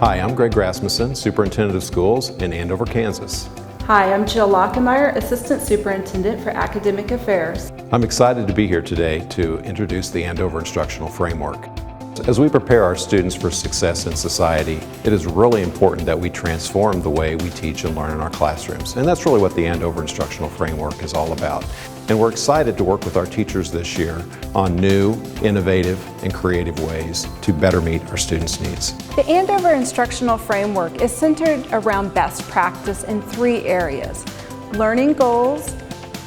Hi, I'm Greg Rasmussen, Superintendent of Schools in Andover, Kansas. Hi, I'm Jill Lockemeyer, Assistant Superintendent for Academic Affairs. I'm excited to be here today to introduce the Andover Instructional Framework. As we prepare our students for success in society, it is really important that we transform the way we teach and learn in our classrooms. And that's really what the Andover Instructional Framework is all about. And we're excited to work with our teachers this year on new, innovative, and creative ways to better meet our students' needs. The Andover Instructional Framework is centered around best practice in 3 areas: learning goals,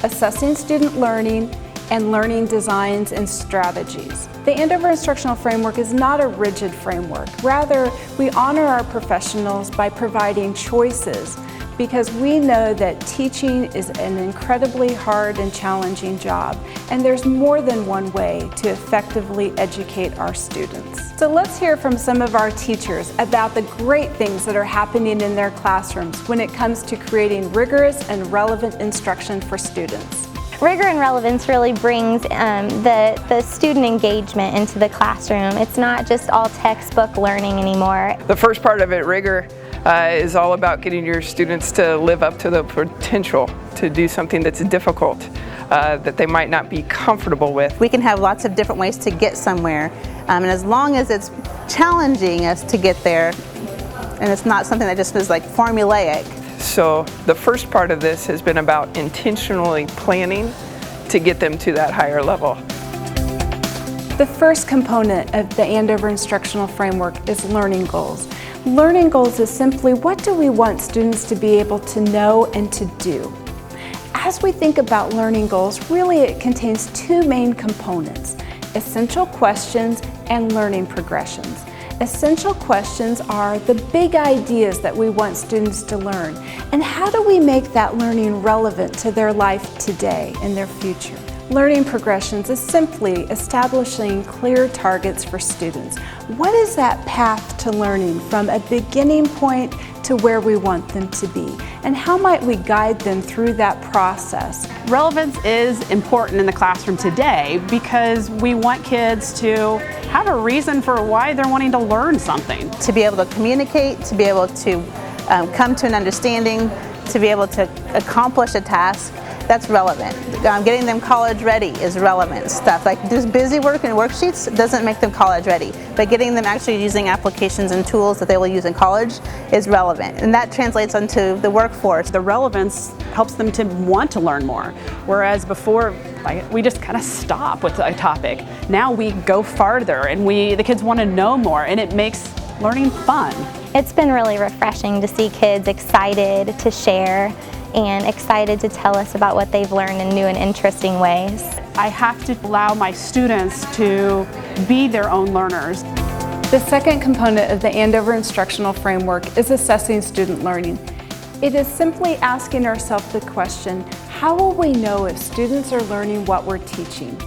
assessing student learning, and learning designs and strategies. The Andover Instructional Framework is not a rigid framework. Rather, we honor our professionals by providing choices, because we know that teaching is an incredibly hard and challenging job, and there's more than one way to effectively educate our students. So let's hear from some of our teachers about the great things that are happening in their classrooms when it comes to creating rigorous and relevant instruction for students. Rigor and relevance really brings the student engagement into the classroom. It's not just all textbook learning anymore. The first part of it, rigor, is all about getting your students to live up to the potential to do something that's difficult, that they might not be comfortable with. We can have lots of different ways to get somewhere, and as long as it's challenging us to get there, and it's not something that just is like formulaic. So the first part of this has been about intentionally planning to get them to that higher level. The first component of the Andover Instructional Framework is learning goals. Learning goals is simply, what do we want students to be able to know and to do? As we think about learning goals, really it contains 2 main components: essential questions and learning progressions. Essential questions are the big ideas that we want students to learn, and how do we make that learning relevant to their life today and their future? Learning progressions is simply establishing clear targets for students. What is that path to learning from a beginning point to where we want them to be? And how might we guide them through that process? Relevance is important in the classroom today because we want kids to have a reason for why they're wanting to learn something. To be able to communicate, to be able to come to an understanding, to be able to accomplish a task, that's relevant. Getting them college ready is relevant stuff. Like just busy work and worksheets doesn't make them college ready, but getting them actually using applications and tools that they will use in college is relevant, and that translates onto the workforce. The relevance helps them to want to learn more, whereas before we just kind of stop with a topic. Now we go farther, and the kids want to know more, and it makes learning fun. It's been really refreshing to see kids excited to share and excited to tell us about what they've learned in new and interesting ways. I have to allow my students to be their own learners. The second component of the Andover Instructional Framework is assessing student learning. It is simply asking ourselves the question, how will we know if students are learning what we're teaching?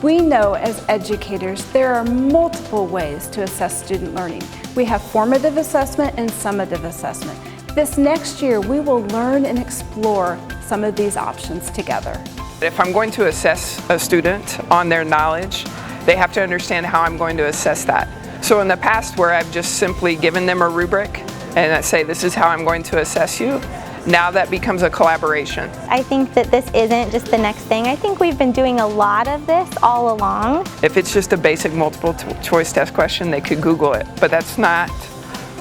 We know as educators there are multiple ways to assess student learning. We have formative assessment and summative assessment. This next year, we will learn and explore some of these options together. If I'm going to assess a student on their knowledge, they have to understand how I'm going to assess that. So in the past, where I've just simply given them a rubric and I say, this is how I'm going to assess you, now that becomes a collaboration. I think that this isn't just the next thing. I think we've been doing a lot of this all along. If it's just a basic multiple choice test question, they could Google it, but that's not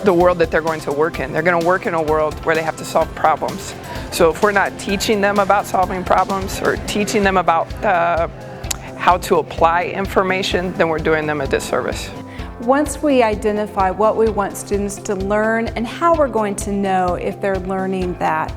the world that they're going to work in. They're going to work in a world where they have to solve problems. So if we're not teaching them about solving problems or teaching them about how to apply information, then we're doing them a disservice. Once we identify what we want students to learn and how we're going to know if they're learning that,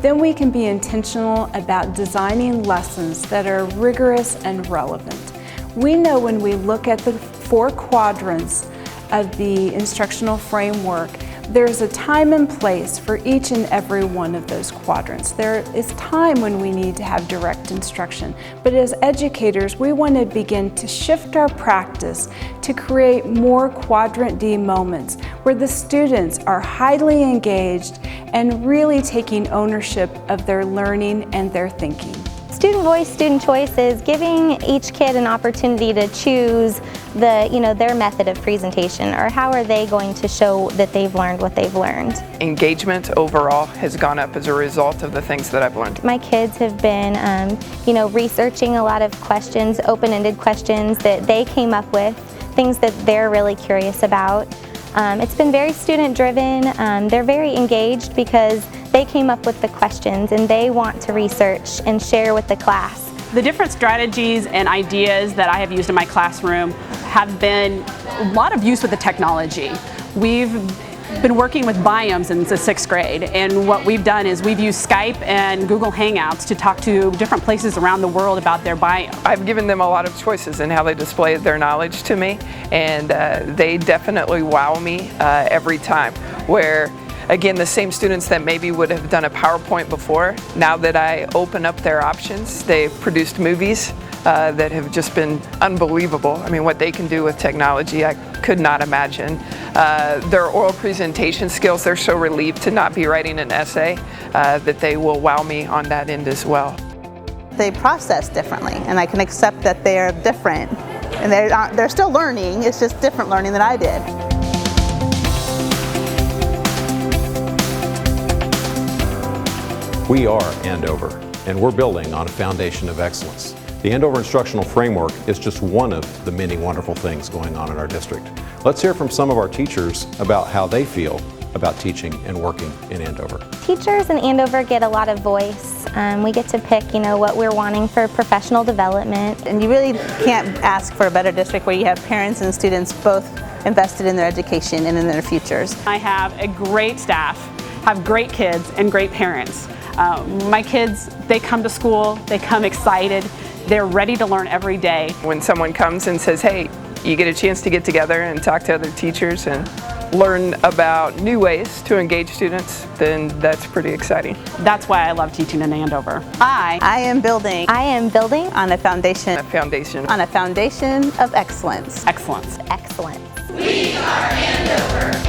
then we can be intentional about designing lessons that are rigorous and relevant. We know when we look at the 4 quadrants of the instructional framework, there's a time and place for each and every one of those quadrants. There is time when we need to have direct instruction, but as educators, we want to begin to shift our practice to create more quadrant D moments where the students are highly engaged and really taking ownership of their learning and their thinking. Student voice, student choice is giving each kid an opportunity to choose their method of presentation, or how are they going to show that they've learned what they've learned. Engagement overall has gone up as a result of the things that I've learned. My kids have been, researching a lot of questions, open-ended questions that they came up with, things that they're really curious about. It's been very student-driven. They're very engaged because they came up with the questions and they want to research and share with the class. The different strategies and ideas that I have used in my classroom have been a lot of use with the technology. We've been working with biomes since the 6th grade, and what we've done is we've used Skype and Google Hangouts to talk to different places around the world about their biome. I've given them a lot of choices in how they display their knowledge to me, and they definitely wow me every time. Where, again, the same students that maybe would have done a PowerPoint before, now that I open up their options, they've produced movies that have just been unbelievable. I mean, what they can do with technology, I could not imagine. Their oral presentation skills, they're so relieved to not be writing an essay that they will wow me on that end as well. They process differently, and I can accept that they're different. And they're still learning, it's just different learning than I did. We are Andover, and we're building on a foundation of excellence. The Andover Instructional Framework is just one of the many wonderful things going on in our district. Let's hear from some of our teachers about how they feel about teaching and working in Andover. Teachers in Andover get a lot of voice. We get to pick, what we're wanting for professional development. And you really can't ask for a better district where you have parents and students both invested in their education and in their futures. I have a great staff, have great kids, and great parents. My kids, they come to school, they come excited, they're ready to learn every day. When someone comes and says, hey, you get a chance to get together and talk to other teachers and learn about new ways to engage students, then that's pretty exciting. That's why I love teaching in Andover. I am building on a foundation of excellence. Excellence. Excellence. We are Andover.